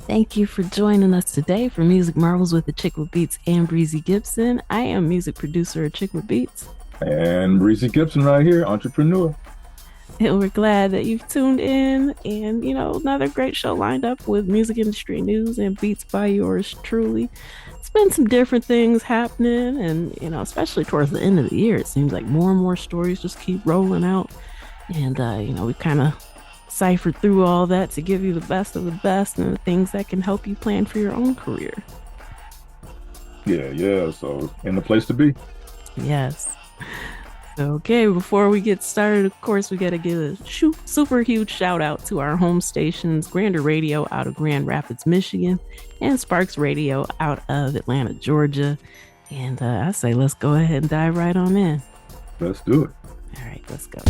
Thank you for joining us today for Music Marvels with Achickwitbeatz and Breezy Gipson. I am music producer Achickwitbeatz, And Breezy Gipson right here, entrepreneur. and we're glad that you've tuned in. And another great show lined up with music industry news and beats by yours truly. It's been some different things happening, and especially towards the end of the year, it seems like more and more stories just keep rolling out. And we kind of ciphered through all that to give you the best of the best and the things that can help you plan for your own career. Yeah, yeah. So in the place to be. Yes. Okay, before we get started, of course, we got to give a super huge shout out to our home stations, Grander Radio out of Grand Rapids, Michigan, and Sparks Radio out of Atlanta, Georgia. And I say, let's go ahead and dive right on in. Let's do it. All right, let's go.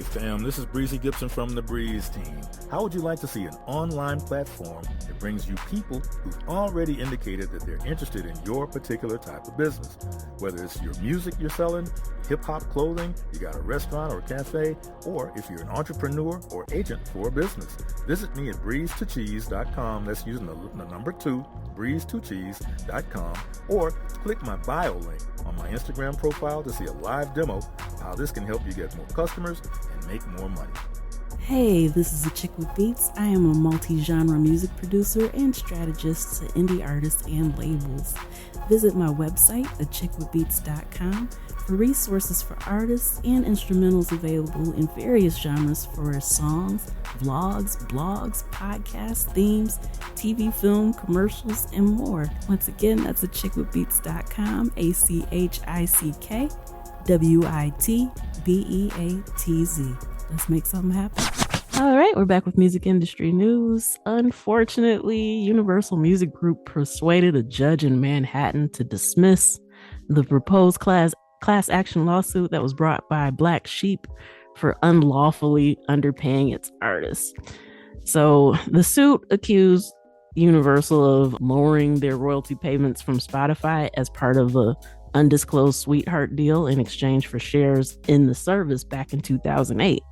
fam, this is Breezy Gipson from the Breeze team. How would you like to see an online platform that brings you people who've already indicated that they're interested in your particular type of business? Whether it's your music you're selling, hip-hop clothing, you got a restaurant or a cafe, or if you're an entrepreneur or agent for a business. Visit me at breeze2cheese.com. That's using the number 2, breeze2cheese.com, or click my bio link on my Instagram profile to see a live demo of how this can help you get more customers and make more money. Hey, this is Achickwitbeatz. I am a multi-genre music producer and strategist to indie artists and labels. Visit my website, achickwitbeatz.com, for resources for artists and instrumentals available in various genres for songs, vlogs, blogs, podcasts, themes, TV, film, commercials, and more. Once again, that's achickwitbeatz.com, ACHICKWITBEATZ. Let's make something happen. All right, we're back with music industry news. Unfortunately, Universal Music Group persuaded a judge in Manhattan to dismiss the proposed class action lawsuit that was brought by Black Sheep for unlawfully underpaying its artists. So the suit accused Universal of lowering their royalty payments from Spotify as part of a undisclosed sweetheart deal in exchange for shares in the service back in 2008.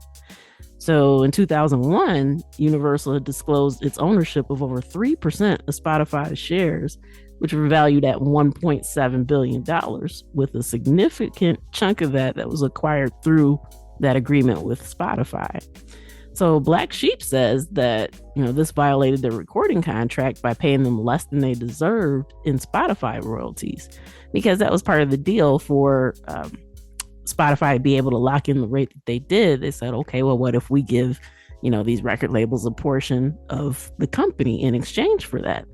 So in 2001, Universal had disclosed its ownership of over 3% of Spotify's shares, which were valued at $1.7 billion, with a significant chunk of that was acquired through that agreement with Spotify. So Black Sheep says that, this violated their recording contract by paying them less than they deserved in Spotify royalties, because that was part of the deal for Spotify to be able to lock in the rate that they did. They said, okay, well, what if we give, these record labels a portion of the company in exchange for that?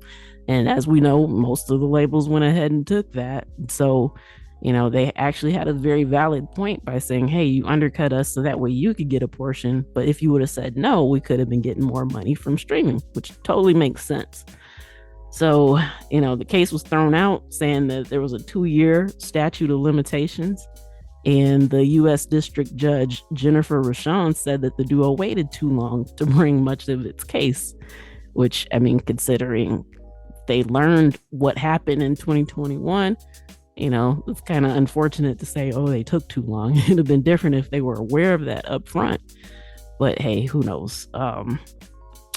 And as we know, most of the labels went ahead and took that. So, they actually had a very valid point by saying, hey, you undercut us so that way you could get a portion. But if you would have said no, we could have been getting more money from streaming, which totally makes sense. So, the case was thrown out saying that there was a 2-year statute of limitations. And the U.S. District Judge Jennifer Rochon said that the duo waited too long to bring much of its case, which, considering they learned what happened in 2021, it's kind of unfortunate to say, oh, they took too long. It'd have been different if they were aware of that up front. But hey, who knows?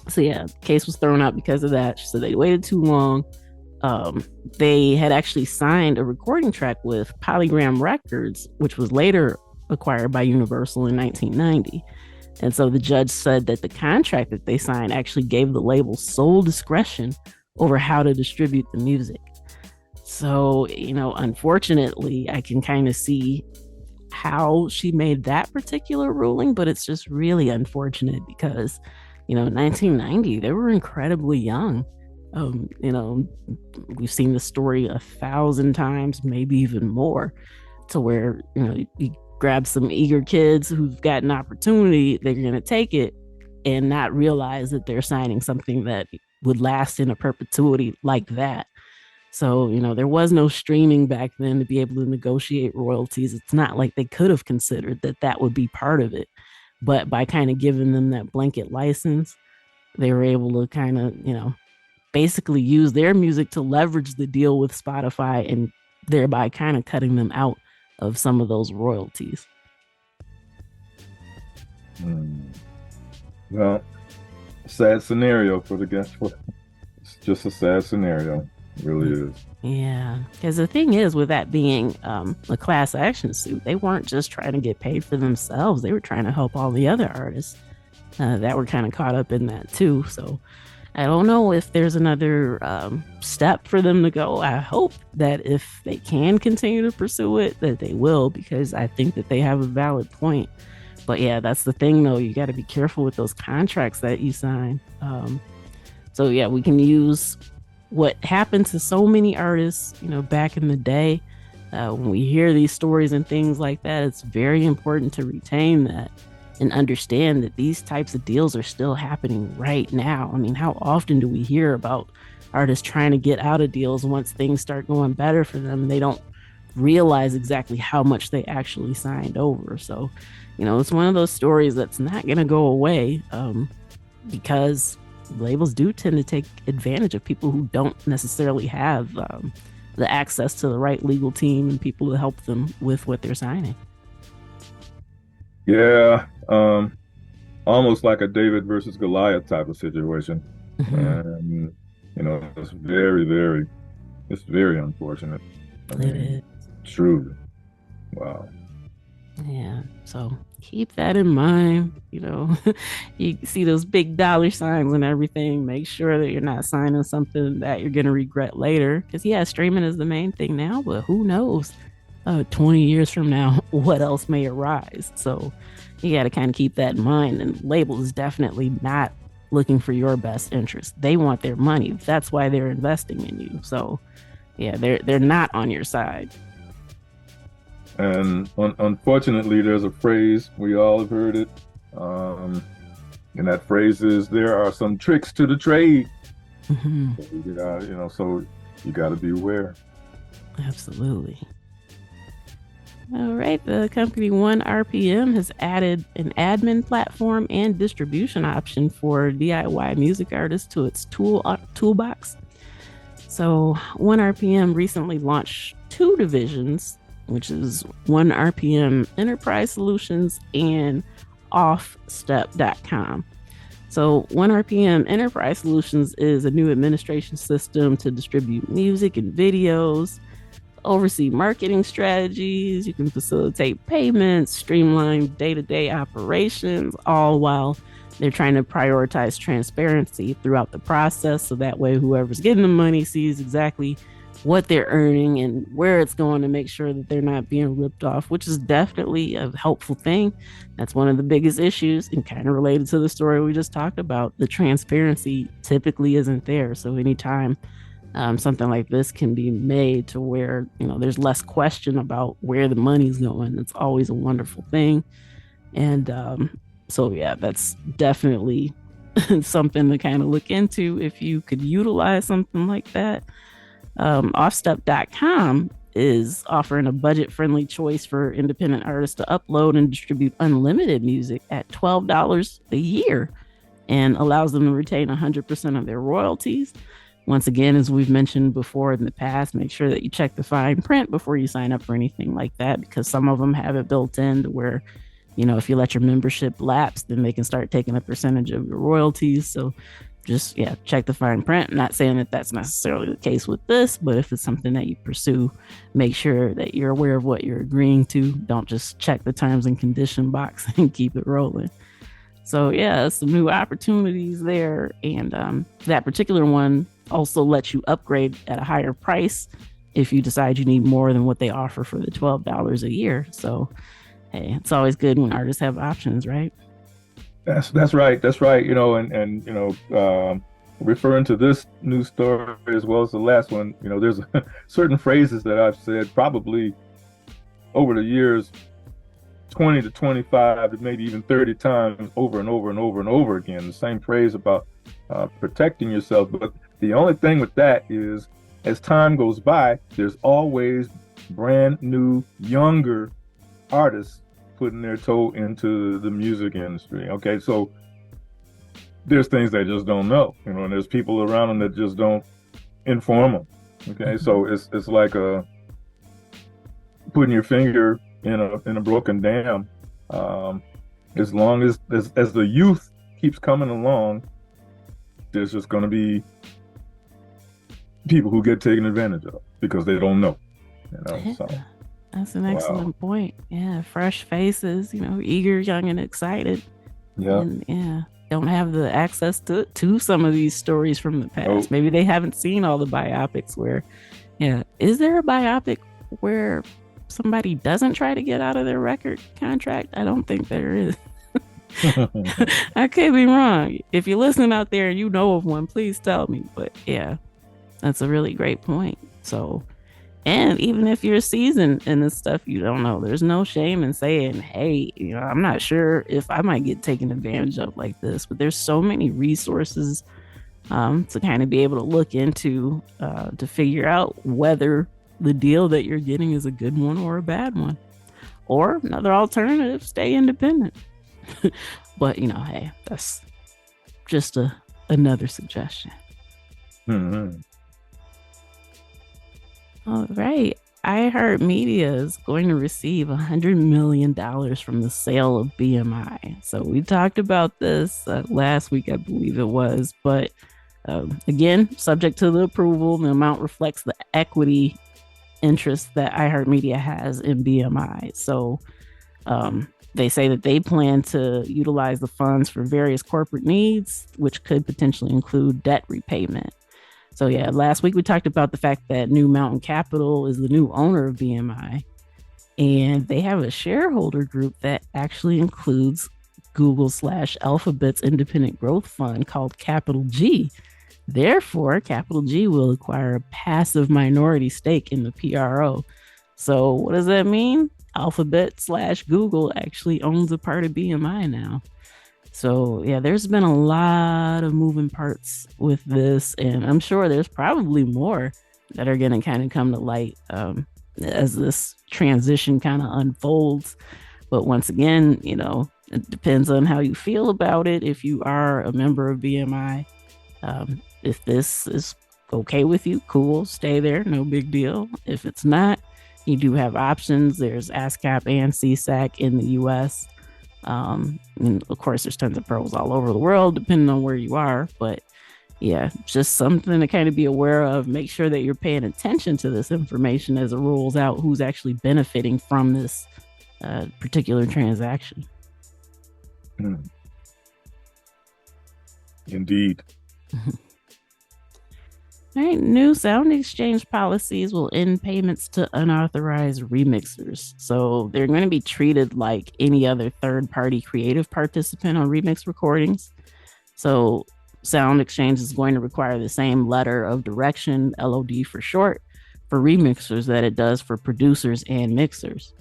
So yeah, the case was thrown out because of that. So they waited too long. They had actually signed a recording track with Polygram Records, which was later acquired by Universal in 1990. And so the judge said that the contract that they signed actually gave the label sole discretion over how to distribute the music. So, unfortunately, I can kind of see how she made that particular ruling, but it's just really unfortunate because, in 1990, they were incredibly young. We've seen the story 1,000 times, maybe even more, to where, you grab some eager kids who've got an opportunity, they're going to take it and not realize that they're signing something that would last in a perpetuity like that. So, there was no streaming back then to be able to negotiate royalties. It's not like they could have considered that would be part of it. But by kind of giving them that blanket license, they were able to kind of, basically use their music to leverage the deal with Spotify and thereby kind of cutting them out of some of those royalties. Well, sad scenario for the guest. It's just a sad scenario. It really is. Yeah, because the thing is, with that being a class action suit, they weren't just trying to get paid for themselves. They were trying to help all the other artists that were kind of caught up in that too. So I don't know if there's another step for them to go. I hope that if they can continue to pursue it, that they will, because I think that they have a valid point. But yeah, that's the thing though. You got to be careful with those contracts that you sign. So yeah, we can use what happened to so many artists, back in the day. When we hear these stories and things like that, it's very important to retain that and understand that these types of deals are still happening right now. How often do we hear about artists trying to get out of deals once things start going better for them? They don't realize exactly how much they actually signed over. So, it's one of those stories that's not going to go away, because labels do tend to take advantage of people who don't necessarily have the access to the right legal team and people to help them with what they're signing. Yeah, almost like a David versus Goliath type of situation. And, it's it's very unfortunate. I It is. mean, truly. Wow. Yeah. So keep that in mind. You see those big dollar signs and everything. Make sure that you're not signing something that you're going to regret later. Because, yeah, streaming is the main thing now, but who knows? 20 years from now, what else may arise? So you got to kind of keep that in mind. And labels definitely not looking for your best interest. They want their money. That's why they're investing in you. So, yeah, they're not on your side. And unfortunately, there's a phrase, we all have heard it. And that phrase is, there are some tricks to the trade. So you got to be aware. Absolutely. All right. The company 1RPM has added an admin platform and distribution option for DIY music artists to its toolbox. So 1RPM recently launched 2 divisions, which is 1RPM Enterprise Solutions and offstep.com. So 1RPM Enterprise Solutions is a new administration system to distribute music and videos, oversee marketing strategies. You can facilitate payments, streamline day-to-day operations, all while they're trying to prioritize transparency throughout the process. So that way, whoever's getting the money sees exactly what they're earning and where it's going, to make sure that they're not being ripped off, which is definitely a helpful thing. That's one of the biggest issues, and kind of related to the story we just talked about. The transparency typically isn't there. So anytime something like this can be made to where, there's less question about where the money's going, it's always a wonderful thing. And so, yeah, that's definitely something to kind of look into if you could utilize something like that. Offstep.com is offering a budget-friendly choice for independent artists to upload and distribute unlimited music at $12 a year, and allows them to retain 100% of their royalties. Once again, as we've mentioned before in the past, make sure that you check the fine print before you sign up for anything like that, because some of them have it built in to where, if you let your membership lapse, then they can start taking a percentage of your royalties. So just, check the fine print. Not saying that that's necessarily the case with this, but if it's something that you pursue, make sure that you're aware of what you're agreeing to. Don't just check the terms and condition box and keep it rolling. So, some new opportunities there. And that particular one also lets you upgrade at a higher price if you decide you need more than what they offer for the $12 a year. So, hey, it's always good when artists have options, right? That's right. Referring to this news story as well as the last one, there's certain phrases that I've said probably over the years 20 to 25 to maybe even 30 times over and over and over and over again. The same phrase about protecting yourself. But the only thing with that is, as time goes by, there's always brand new, younger artists putting their toe into the music industry. Okay, so there's things they just don't know, and there's people around them that just don't inform them. Okay, so it's like putting your finger in a broken dam. As long as the youth keeps coming along, there's just going to be people who get taken advantage of because they don't know. So that's an excellent point. Yeah, fresh faces, eager, young, and excited. Yeah. And don't have the access to some of these stories from the past. Oh. Maybe they haven't seen all the biopics where, is there a biopic where somebody doesn't try to get out of their record contract? I don't think there is. I could be wrong. If you're listening out there and you know of one, please tell me. But that's a really great point. So, and even if you're seasoned in this stuff, you don't know, there's no shame in saying, hey, I'm not sure if I might get taken advantage of like this. But there's so many resources to kind of be able to look into to figure out whether the deal that you're getting is a good one or a bad one. Or another alternative, stay independent. But, hey, that's just another suggestion. Mm-hmm. All right. iHeartMedia is going to receive $100 million from the sale of BMI. So we talked about this last week, I believe it was. But again, subject to the approval, the amount reflects the equity interest that iHeartMedia has in BMI. So they say that they plan to utilize the funds for various corporate needs, which could potentially include debt repayment. So yeah, last week we talked about the fact that New Mountain Capital is the new owner of BMI, and they have a shareholder group that actually includes Google/Alphabet's independent growth fund called Capital G. Therefore, Capital G will acquire a passive minority stake in the PRO. So what does that mean? Alphabet/Google actually owns a part of BMI now. So yeah, there's been a lot of moving parts with this, and I'm sure there's probably more that are going to kind of come to light as this transition kind of unfolds. But once again, it depends on how you feel about it. If you are a member of BMI, if this is okay with you, cool, stay there, no big deal. If it's not, you do have options. There's ASCAP and CSAC in the US. And of course, there's tons of pros all over the world, depending on where you are. But yeah, just something to kind of be aware of. Make sure that you're paying attention to this information as it rolls out, who's actually benefiting from this particular transaction. Indeed. All right, new sound exchange policies will end payments to unauthorized remixers. So they're going to be treated like any other third-party creative participant on remix recordings. So Sound Exchange is going to require the same letter of direction, LOD for short, for remixers that it does for producers and mixers.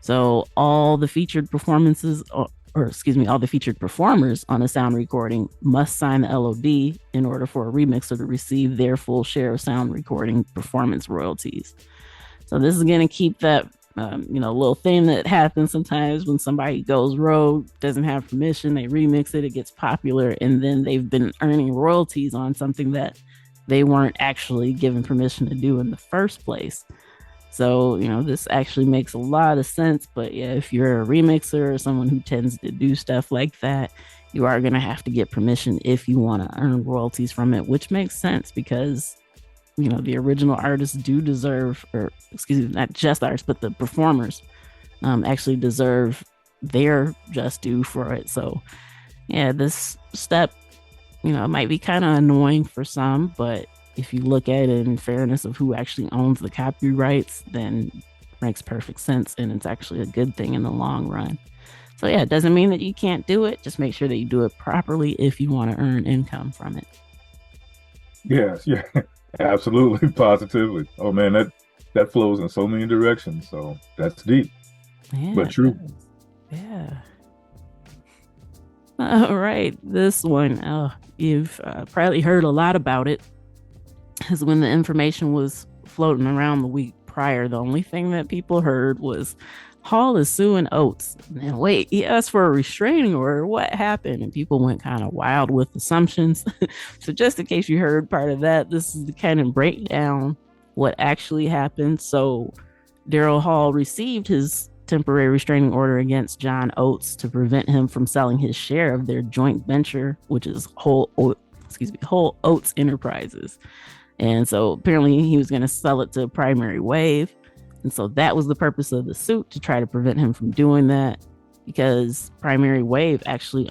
So all the featured performances, all the featured performers on a sound recording must sign the LOD in order for a remixer to receive their full share of sound recording performance royalties. So this is going to keep that, little thing that happens sometimes when somebody goes rogue, doesn't have permission, they remix it, it gets popular, and then they've been earning royalties on something that they weren't actually given permission to do in the first place. So, this actually makes a lot of sense. But yeah, if you're a remixer or someone who tends to do stuff like that, you are going to have to get permission if you want to earn royalties from it, which makes sense because, the original artists do deserve, not just artists, but the performers actually deserve their just due for it. So yeah, this step, might be kind of annoying for some, but if you look at it in fairness of who actually owns the copyrights, then it makes perfect sense. And it's actually a good thing in the long run. So yeah, it doesn't mean that you can't do it. Just make sure that you do it properly if you want to earn income from it. Yes, yeah, absolutely, positively. Oh man, that flows in so many directions. So that's deep, but true. Yeah. All right, this one, you've probably heard a lot about it. Because when the information was floating around the week prior, the only thing that people heard was Hall is suing Oates. And wait, he asked for a restraining order. What happened? And people went kind of wild with assumptions. So just in case you heard part of that, this is the kind of breakdown what actually happened. So Daryl Hall received his temporary restraining order against John Oates to prevent him from selling his share of their joint venture, which is Whole Oates Enterprises. And so apparently he was going to sell it to Primary Wave. And so that was the purpose of the suit, to try to prevent him from doing that, because Primary Wave actually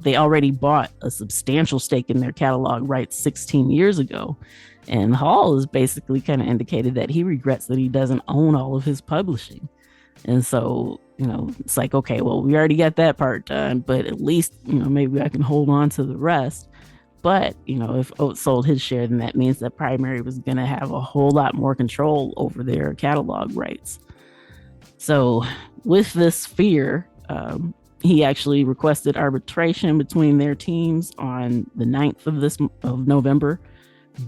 they already bought a substantial stake in their catalog rights 16 years ago. And Hall has basically kind of indicated that he regrets that he doesn't own all of his publishing. And so, it's like, okay, well, we already got that part done, but at least, maybe I can hold on to the rest. But, if Oates sold his share, then that means that Primary was going to have a whole lot more control over their catalog rights. So with this fear, he actually requested arbitration between their teams on the 9th of November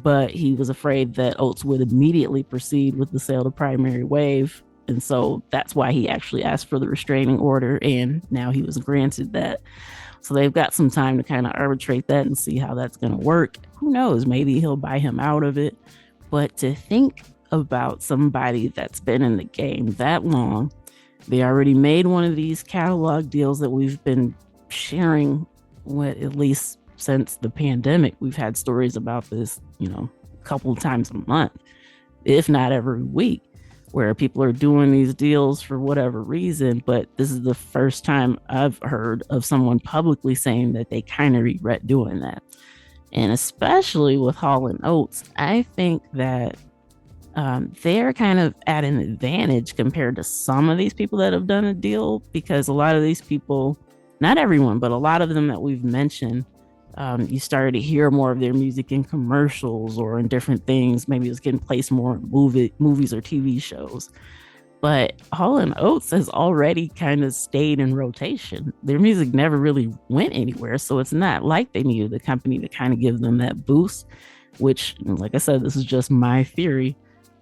but he was afraid that Oates would immediately proceed with the sale to Primary Wave. And so that's why he actually asked for the restraining order. And now he was granted that. So they've got some time to kind of arbitrate that and see how that's going to work. Who knows? Maybe he'll buy him out of it. But to think about somebody that's been in the game that long, they already made one of these catalog deals that we've been sharing, at least since the pandemic. We've had stories about this, a couple of times a month, if not every week, where people are doing these deals for whatever reason. But this is the first time I've heard of someone publicly saying that they kind of regret doing that. And especially with Hall and Oates, I think that they're kind of at an advantage compared to some of these people that have done a deal, because a lot of these people, not everyone, but a lot of them that we've mentioned, you started to hear more of their music in commercials or in different things. Maybe it's getting placed more in movies or TV shows. But Hall and Oates has already kind of stayed in rotation. Their music never really went anywhere, so it's not like they needed the company to kind of give them that boost, which, like I said, this is just my theory.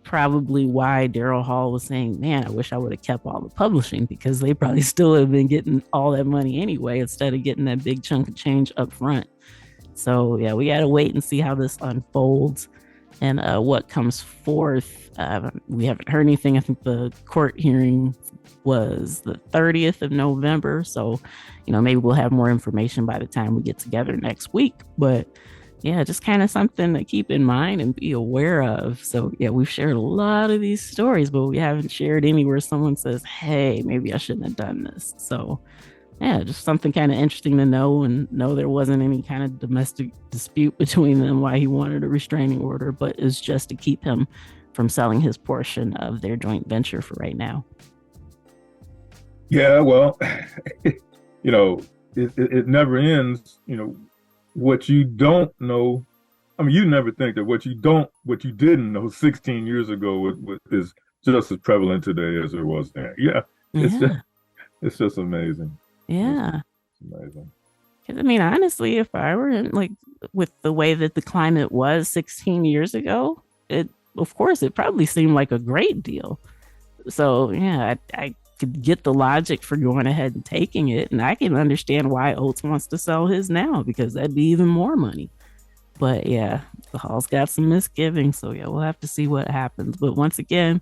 Probably why Daryl Hall was saying, man, I wish I would have kept all the publishing, because they probably still have been getting all that money anyway, instead of getting that big chunk of change up front. So yeah, we got to wait and see how this unfolds and what comes forth. We haven't heard anything. I think the court hearing was the 30th of November. So, maybe we'll have more information by the time we get together next week. But yeah, just kind of something to keep in mind and be aware of. So yeah, we've shared a lot of these stories, but we haven't shared any where someone says, hey, maybe I shouldn't have done this. So yeah, just something kind of interesting to know, and know there wasn't any kind of domestic dispute between them why he wanted a restraining order, but it's just to keep him from selling his portion of their joint venture for right now. Yeah, well, it never ends, what you don't know. I mean, you never think that what you didn't know 16 years ago is just as prevalent today as it was then. Yeah. It's just amazing. Yeah. It's amazing. Because I mean, honestly, if I were in, with the way that the climate was 16 years ago, of course, it probably seemed like a great deal. So yeah, I could get the logic for going ahead and taking it, and I can understand why Oates wants to sell his now, because that'd be even more money. But yeah, the Hall's got some misgivings, so yeah, we'll have to see what happens. But once again,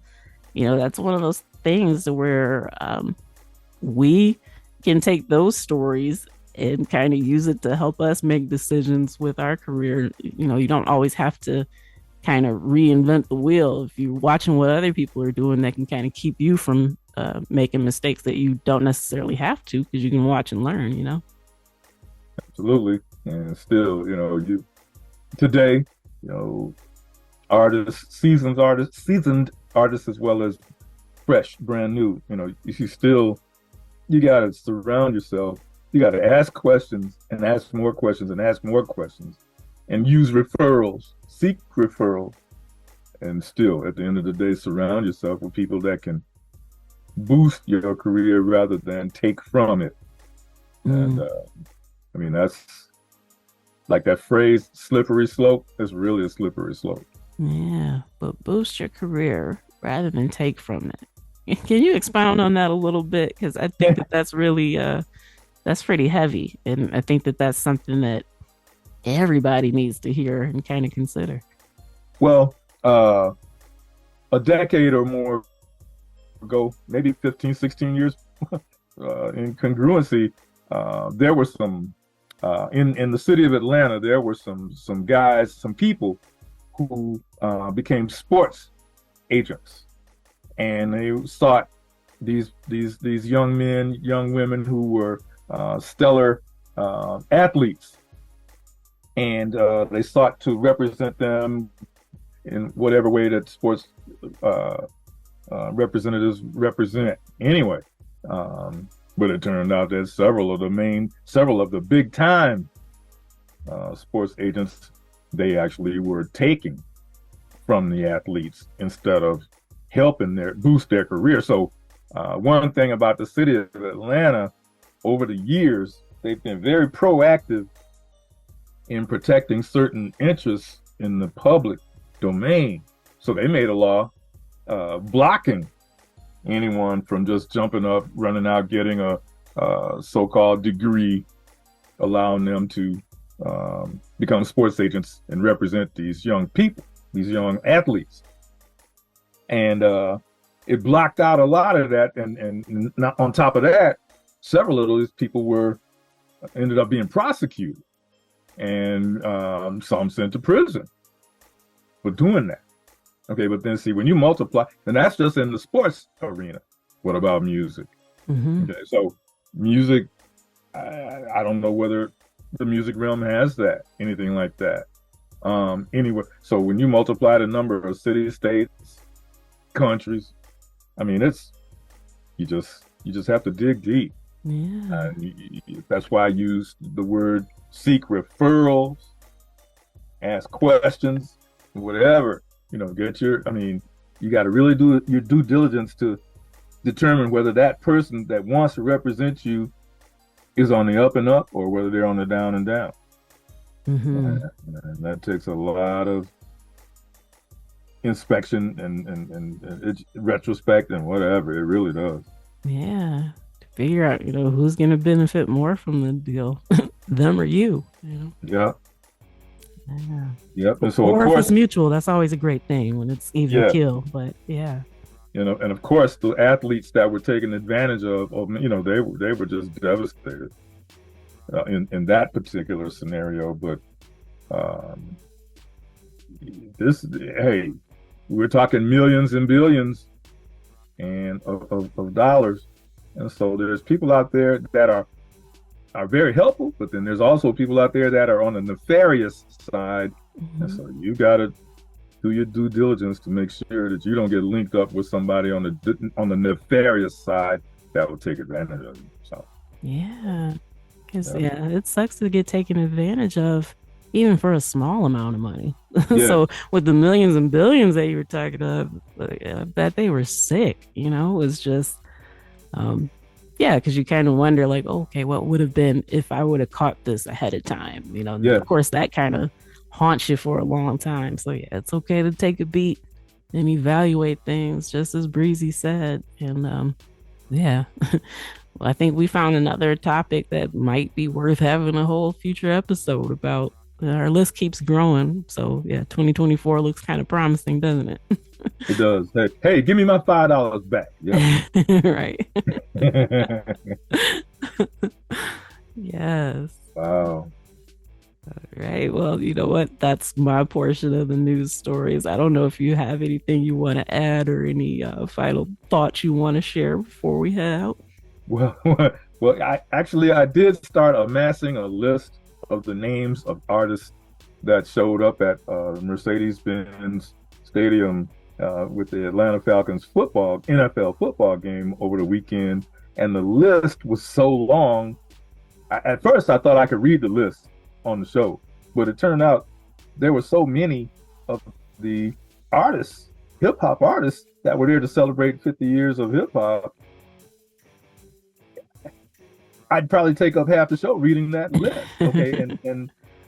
that's one of those things where we can take those stories and kind of use it to help us make decisions with our career. You don't always have to kind of reinvent the wheel. If you're watching what other people are doing, that can kind of keep you from making mistakes that you don't necessarily have to, because you can watch and learn. Absolutely. And still, today, artists, seasoned artists, as well as fresh, brand new, you got to surround yourself. You got to ask questions and ask more questions and ask more questions, and use referrals, seek referrals. And still, at the end of the day, surround yourself with people that can boost your career rather than take from it. And I mean, that's like that phrase, slippery slope. It's really a slippery slope. Yeah, but boost your career rather than take from it. Can you expound on that a little bit? Because I think that's really that's pretty heavy, and I think that's something that everybody needs to hear and kind of consider. Well, a decade or more ago, maybe 15, 16 years, in congruency, there were some in the city of Atlanta. There were some guys, some people who became sports agents, and they sought these young men, young women who were stellar athletes, and they sought to represent them in whatever way that sports representatives represent. Anyway, but it turned out that several of the big time sports agents, they actually were taking from the athletes instead of helping boost their career. So one thing about the city of Atlanta, over the years, they've been very proactive in protecting certain interests in the public domain. So they made a law blocking anyone from just jumping up, running out, getting a so-called degree, allowing them to become sports agents and represent these young people, these young athletes. And it blocked out a lot of that. And not, on top of that, several of those people ended up being prosecuted, and some sent to prison for doing that. Okay, but then see, when you multiply, and that's just in the sports arena. What about music? Mm-hmm. Okay, so music, I don't know whether the music realm has anything like that. Anyway, so when you multiply the number of cities, states, countries, I mean, you just have to dig deep. Yeah. That's why I use the word seek referrals, ask questions, whatever. You got to really do your due diligence to determine whether that person that wants to represent you is on the up and up or whether they're on the down and down. Mm-hmm. And that takes a lot of inspection and retrospect and whatever. It really does. Yeah. To figure out, who's going to benefit more from the deal, them or you. Yeah. Yeah. Yep. And so, or of course, if it's mutual, that's always a great thing when it's even kill. But yeah. And of course, the athletes that were taken advantage of, they were just devastated in that particular scenario. But hey, we're talking millions and billions and of dollars, and so there's people out there that are very helpful, but then there's also people out there that are on the nefarious side, and so you got to do your due diligence to make sure that you don't get linked up with somebody on the nefarious side that will take advantage of you. So yeah, because it sucks to get taken advantage of, even for a small amount of money. Yeah. So with the millions and billions that you were talking about, I bet they were sick. It's just, because you kind of wonder, like, okay, what would have been if I would have caught this ahead of time? Of course, that kind of haunts you for a long time. So yeah, it's okay to take a beat and evaluate things, just as Breezy said. And well, I think we found another topic that might be worth having a whole future episode about. Our list keeps growing, so yeah, 2024 looks kind of promising, doesn't it? It does. Hey, give me my $5 back. Yeah. Right. Yes. Wow. All right. Well, you know what? That's my portion of the news stories. I don't know if you have anything you want to add or any final thoughts you want to share before we head out. Well, I did start amassing a list of the names of artists that showed up at Mercedes-Benz Stadium with the Atlanta Falcons NFL football game over the weekend. And the list was so long. At first, I thought I could read the list on the show, but it turned out there were so many of the artists, hip hop artists, that were there to celebrate 50 years of hip hop. I'd probably take up half the show reading that list. Okay.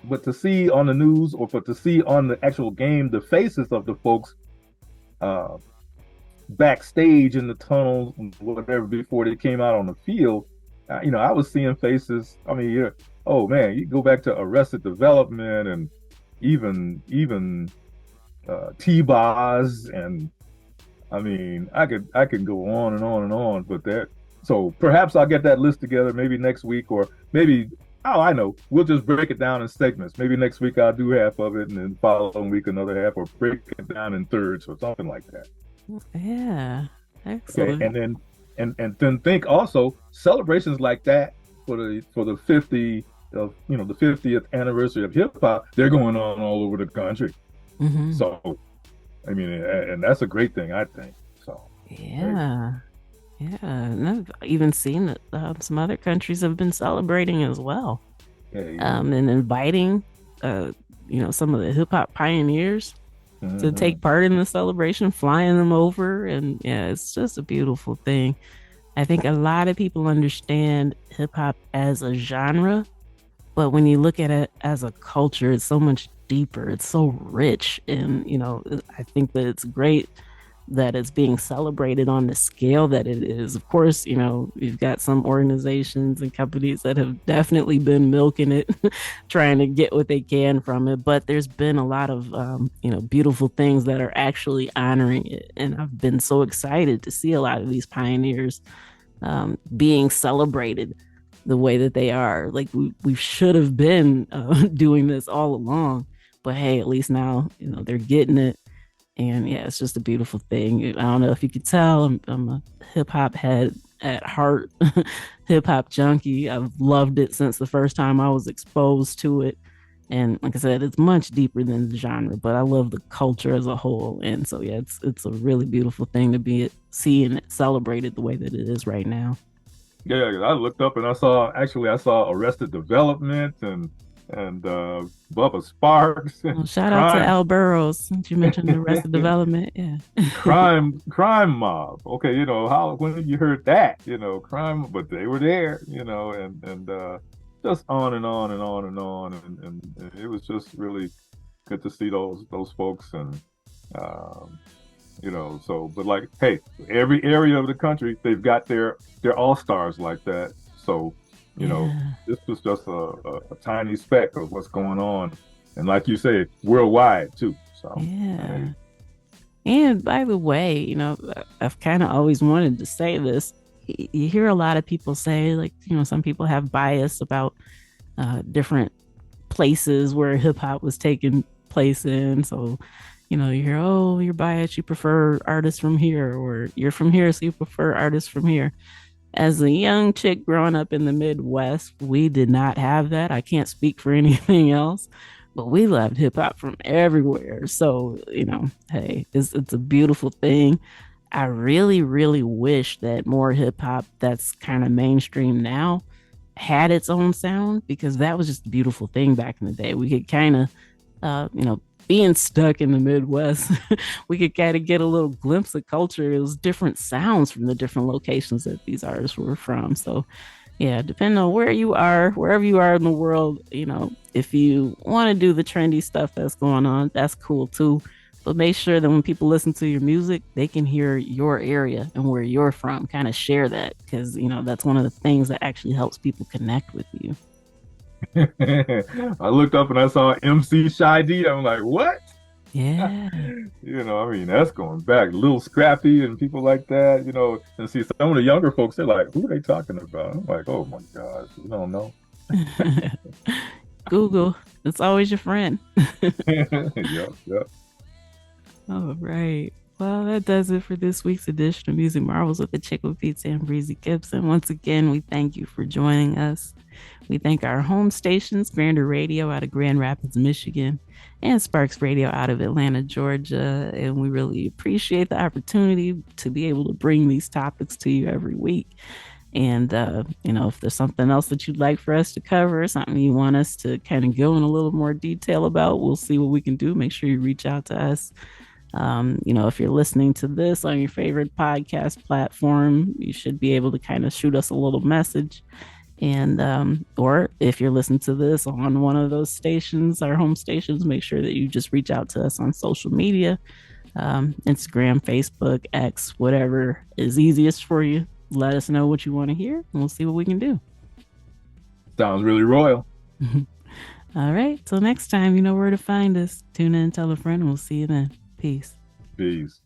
But to see on the news or to see on the actual game, the faces of the folks backstage in the tunnels and whatever before they came out on the field, I was seeing faces. I mean, oh man, you go back to Arrested Development and even T-Boz, and I mean, I could go on and on and on, but so perhaps I'll get that list together maybe next week, or maybe, I know, we'll just break it down in segments. Maybe next week I'll do half of it, and then following week another half, or break it down in thirds or something like that. Yeah, excellent. Okay, and then think also celebrations like that for the 50th of the 50th anniversary of hip hop. They're going on all over the country. Mm-hmm. So, I mean, and that's a great thing, I think. So yeah. Yeah, and I've even seen that some other countries have been celebrating as well, and inviting, some of the hip hop pioneers to take part in the celebration, flying them over, and yeah, it's just a beautiful thing. I think a lot of people understand hip hop as a genre, but when you look at it as a culture, it's so much deeper. It's so rich. And, I think that it's great that it's being celebrated on the scale that it is. Of course, you've got some organizations and companies that have definitely been milking it, trying to get what they can from it. But there's been a lot of, beautiful things that are actually honoring it. And I've been so excited to see a lot of these pioneers being celebrated the way that they are. Like we should have been doing this all along. But hey, at least now, they're getting it. And yeah, it's just a beautiful thing. I don't know if you could tell, I'm a hip hop head at heart, hip hop junkie. I've loved it since the first time I was exposed to it. And like I said, it's much deeper than the genre, but I love the culture as a whole. And so yeah, it's a really beautiful thing to be seeing it celebrated the way that it is right now. Yeah, I looked up and I saw Arrested Development and Bubba Sparks, Well, shout out to Crime Al Burrows, since you mentioned the Arrested Development. Yeah. Crime Mob. Okay, when have you heard that? Crime, but they were there, and just on and on and on and on, and it was just really good to see those folks and but like, hey, every area of the country they've got their all-stars like that. So this was just a tiny speck of what's going on, and like you say, worldwide too. So Yeah. hey. And by the way, I've kind of always wanted to say this. You hear a lot of people say, like, some people have bias about different places where hip hop was taking place in. So, you hear, oh, you're biased, you prefer artists from here, or you're from here, so you prefer artists from here. As a young chick growing up in the Midwest, we did not have that. I can't speak for anything else, but we loved hip hop from everywhere. So, hey, it's a beautiful thing. I really, really wish that more hip hop that's kind of mainstream now had its own sound, because that was just a beautiful thing back in the day. We could kind of, being stuck in the Midwest, we could kind of get a little glimpse of culture. It was different sounds from the different locations that these artists were from. So, yeah, depending on where you are, wherever you are in the world, if you want to do the trendy stuff that's going on, that's cool too. But make sure that when people listen to your music, they can hear your area and where you're from. Kind of share that, because, that's one of the things that actually helps people connect with you. I looked up and I saw MC Shy D. I'm like, what? Yeah. That's going back. Little Scrappy and people like that, and see some of the younger folks, they're like, who are they talking about? I'm like, oh my gosh, you don't know. Google, it's always your friend. Yep. All right. Well, that does it for this week's edition of Music Marvels with Achickwitbeatz and Breezy Gipson. Once again, we thank you for joining us. We thank our home stations, Grander Radio out of Grand Rapids, Michigan, and Sparks Radio out of Atlanta, Georgia. And we really appreciate the opportunity to be able to bring these topics to you every week. And, if there's something else that you'd like for us to cover, something you want us to kind of go in a little more detail about, we'll see what we can do. Make sure you reach out to us. If you're listening to this on your favorite podcast platform, you should be able to kind of shoot us a little message. And or if you're listening to this on one of those stations, our home stations, make sure that you just reach out to us on social media, Instagram, Facebook, X, whatever is easiest for you. Let us know what you want to hear, and we'll see what we can do. Sounds really royal. All right. Till next time, you know where to find us. Tune in, tell a friend, and we'll see you then. Peace. Peace.